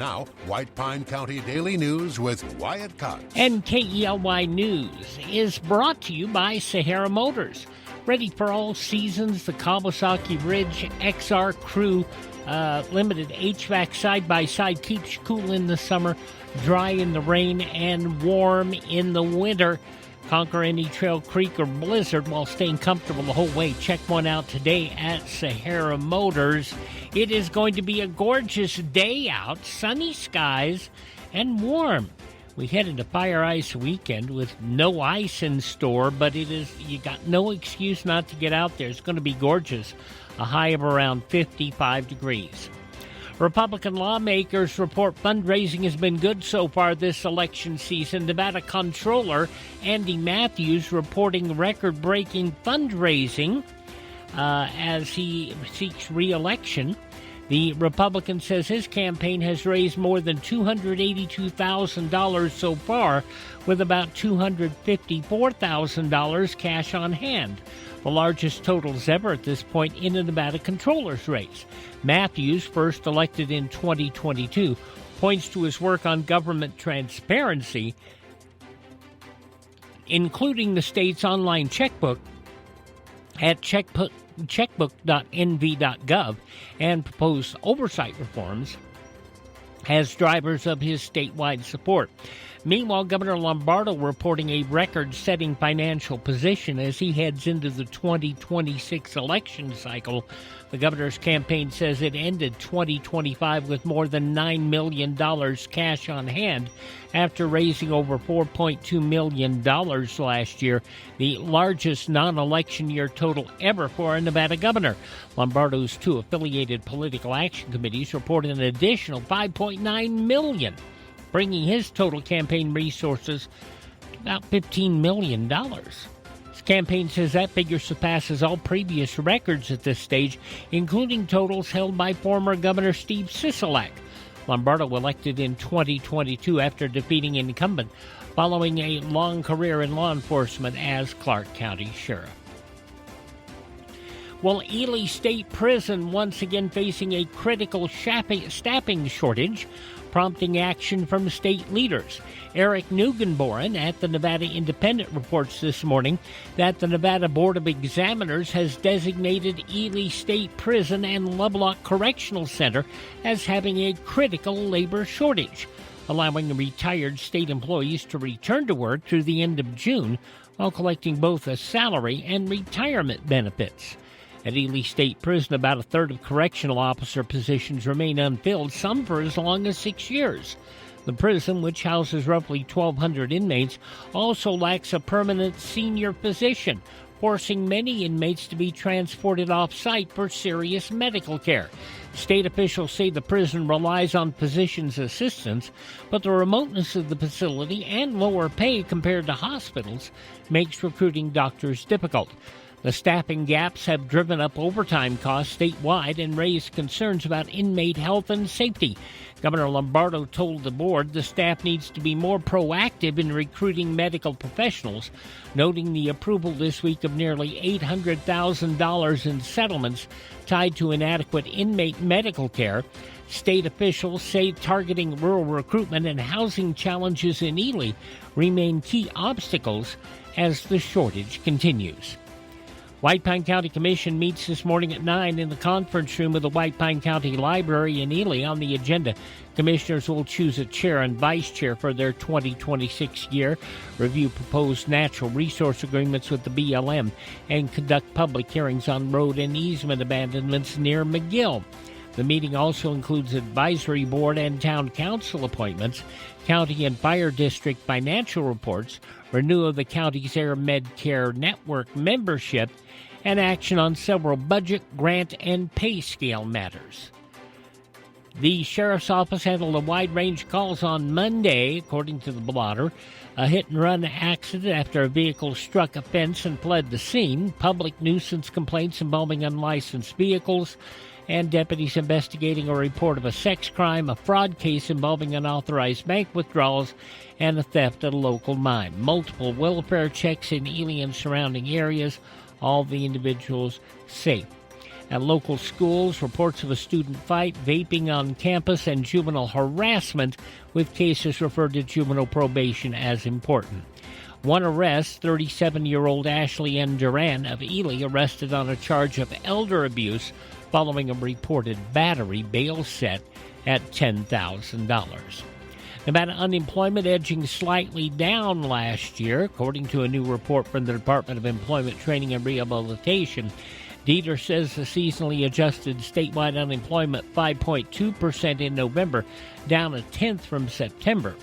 Now, White Pine County Daily News with Wyatt Cox. And KELY News is brought to you by Sahara Motors. Ready for all seasons, the Kawasaki Ridge XR Crew Limited HVAC side-by-side keeps you cool in the summer, dry in the rain, and warm in the winter. Conquer any trail, creek, or blizzard while staying comfortable the whole way. Check one out today at Sahara Motors. It is going to be a gorgeous day out, sunny skies, and warm. We head into Fire Ice Weekend with no ice in store, but you got no excuse not to get out there. It's going to be gorgeous, a high of around 55 degrees. Republican lawmakers report fundraising has been good so far this election season. Nevada Comptroller Andy Matthews reporting record-breaking fundraising as he seeks re-election. The Republican says his campaign has raised more than $282,000 so far, with about $254,000 cash on hand, the largest totals ever at this point in a Nevada Comptroller's race. Matthews, first elected in 2022, points to his work on government transparency, including the state's online checkbook at checkbook.nv.gov, and proposed oversight reforms as drivers of his statewide support. Meanwhile, Governor Lombardo reporting a record-setting financial position as he heads into the 2026 election cycle. The governor's campaign says it ended 2025 with more than $9 million cash on hand after raising over $4.2 million last year, the largest non-election year total ever for a Nevada governor. Lombardo's two affiliated political action committees reported an additional $5.9 million, bringing his total campaign resources to about $15 million. His campaign says that figure surpasses all previous records at this stage, including totals held by former Governor Steve Sisolak. Lombardo elected in 2022 after defeating incumbent following a long career in law enforcement as Clark County Sheriff. Well, Ely State Prison once again facing a critical staffing shortage, prompting action from state leaders. Eric Neugenboren at the Nevada Independent reports this morning that the Nevada Board of Examiners has designated Ely State Prison and Lovelock Correctional Center as having a critical labor shortage, allowing retired state employees to return to work through the end of June while collecting both a salary and retirement benefits. At Ely State Prison, about a third of correctional officer positions remain unfilled, some for as long as 6 years. The prison, which houses roughly 1,200 inmates, also lacks a permanent senior physician, forcing many inmates to be transported off-site for serious medical care. State officials say the prison relies on physicians' assistance, but the remoteness of the facility and lower pay compared to hospitals makes recruiting doctors difficult. The staffing gaps have driven up overtime costs statewide and raised concerns about inmate health and safety. Governor Lombardo told the board the staff needs to be more proactive in recruiting medical professionals, noting the approval this week of nearly $800,000 in settlements tied to inadequate inmate medical care. State officials say targeting rural recruitment and housing challenges in Ely remain key obstacles as the shortage continues. White Pine County Commission meets this morning at 9 in the conference room of the White Pine County Library in Ely. On the agenda, commissioners will choose a chair and vice chair for their 2026 year, review proposed natural resource agreements with the BLM, and conduct public hearings on road and easement abandonments near McGill. The meeting also includes advisory board and town council appointments, county and fire district financial reports, renewal of the county's Air Med Care Network membership, and action on several budget, grant, and pay scale matters. The sheriff's office handled a wide range of calls on Monday, according to the blotter. A hit-and-run accident after a vehicle struck a fence and fled the scene, public nuisance complaints involving unlicensed vehicles, and deputies investigating a report of a sex crime, a fraud case involving unauthorized bank withdrawals, and a theft at a local mine. Multiple welfare checks in Ely and surrounding areas, all the individuals safe. At local schools, reports of a student fight, vaping on campus, and juvenile harassment, with cases referred to juvenile probation as important. One arrest, 37-year-old Ashley N. Duran of Ely, arrested on a charge of elder abuse following a reported battery, bail set at $10,000. Nevada unemployment edging slightly down last year, according to a new report from the Department of Employment, Training, and Rehabilitation. Dieter says the seasonally adjusted statewide unemployment 5.2% in November, down a tenth from September.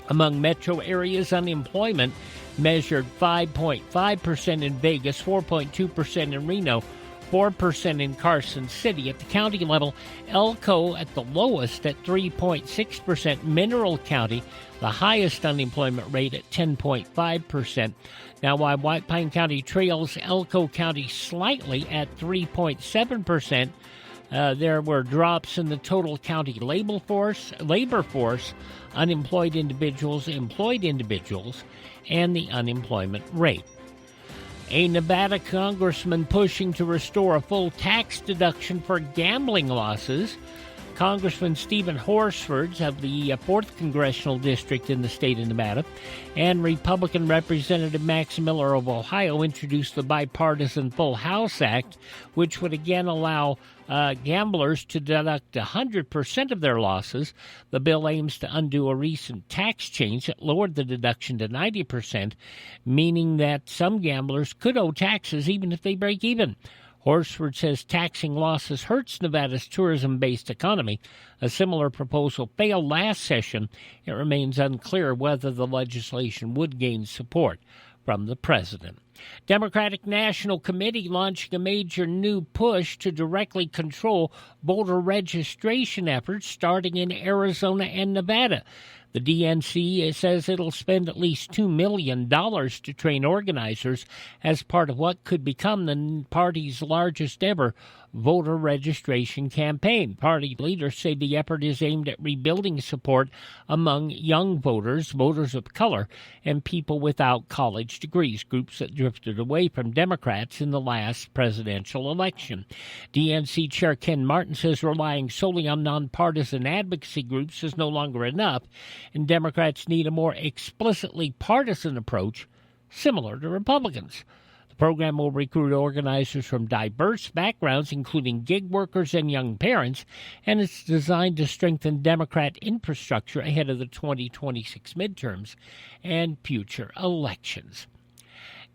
Among metro areas, unemployment measured 5.5% in Vegas, 4.2% in Reno, 4% in Carson City. At the county level, Elko at the lowest at 3.6%. Mineral County, the highest unemployment rate at 10.5%. Now, while White Pine County trails Elko County slightly at 3.7%, there were drops in the total county labor force, unemployed individuals, employed individuals, and the unemployment rate. A Nevada congressman pushing to restore a full tax deduction for gambling losses. Congressman Stephen Horsford of the 4th Congressional District in the state of Nevada and Republican Representative Max Miller of Ohio introduced the bipartisan Full House Act, which would again allow gamblers to deduct 100% of their losses. The bill aims to undo a recent tax change that lowered the deduction to 90%, meaning that some gamblers could owe taxes even if they break even. Horsford says taxing losses hurts Nevada's tourism-based economy. A similar proposal failed last session. It remains unclear whether the legislation would gain support from the president. Democratic National Committee launching a major new push to directly control voter registration efforts starting in Arizona and Nevada. The DNC says it'll spend at least $2 million to train organizers as part of what could become the party's largest ever voter registration campaign. Party leaders say the effort is aimed at rebuilding support among young voters, voters of color, and people without college degrees, groups that drifted away from Democrats in the last presidential election. DNC Chair Ken Martin says relying solely on nonpartisan advocacy groups is no longer enough, and Democrats need a more explicitly partisan approach similar to Republicans. The program will recruit organizers from diverse backgrounds, including gig workers and young parents, and it's designed to strengthen Democrat infrastructure ahead of the 2026 midterms and future elections.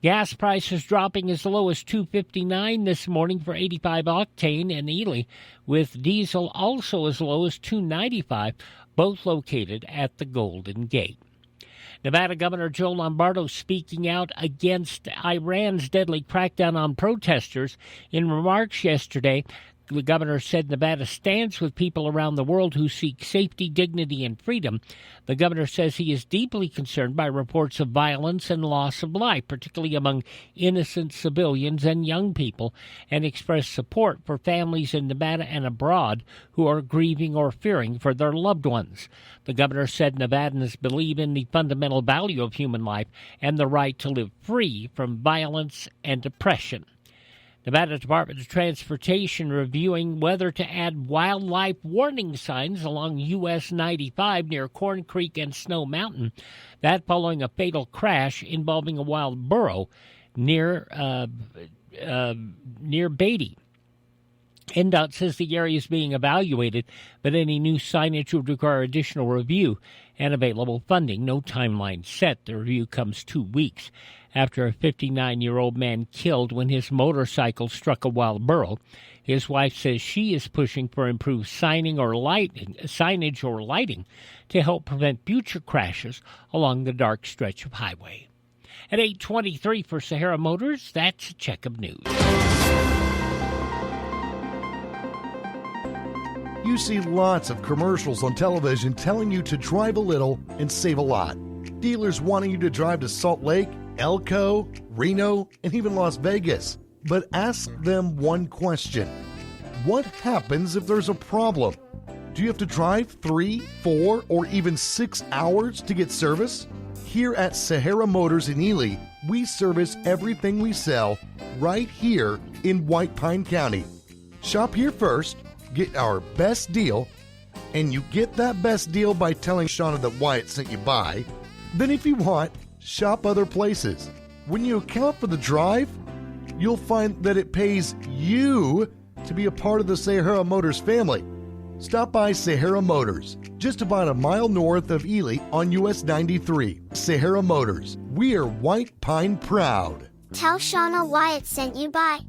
Gas prices dropping as low as $2.59 this morning for 85 octane in Ely, with diesel also as low as $2.95, both located at the Golden Gate. Nevada Governor Joe Lombardo speaking out against Iran's deadly crackdown on protesters. In remarks yesterday, the governor said Nevada stands with people around the world who seek safety, dignity, and freedom. The governor says he is deeply concerned by reports of violence and loss of life, particularly among innocent civilians and young people, and expressed support for families in Nevada and abroad who are grieving or fearing for their loved ones. The governor said Nevadans believe in the fundamental value of human life and the right to live free from violence and oppression. Nevada Department of Transportation reviewing whether to add wildlife warning signs along US 95 near Corn Creek and Snow Mountain. That following a fatal crash involving a wild burro near Beatty. NDOT says the area is being evaluated, but any new signage would require additional review and available funding. No timeline set. The review comes 2 weeks after a 59-year-old man killed when his motorcycle struck a wild burro. His wife says she is pushing for improved signage or lighting to help prevent future crashes along the dark stretch of highway. At 8:23 for Sahara Motors, that's a check of news. You see lots of commercials on television telling you to drive a little and save a lot. Dealers wanting you to drive to Salt Lake, Elko, Reno, and even Las Vegas. But ask them one question. What happens if there's a problem? Do you have to drive 3, 4, or even 6 hours to get service? Here at Sahara Motors in Ely, we service everything we sell right here in White Pine County. Shop here first, get our best deal, and you get that best deal by telling Shauna that Wyatt sent you by. Then if you want, shop other places. When you account for the drive, you'll find that it pays you to be a part of the Sahara Motors family. Stop by Sahara Motors, just about a mile north of Ely on US 93. Sahara Motors, we are White Pine proud. Tell Shauna Wyatt sent you by.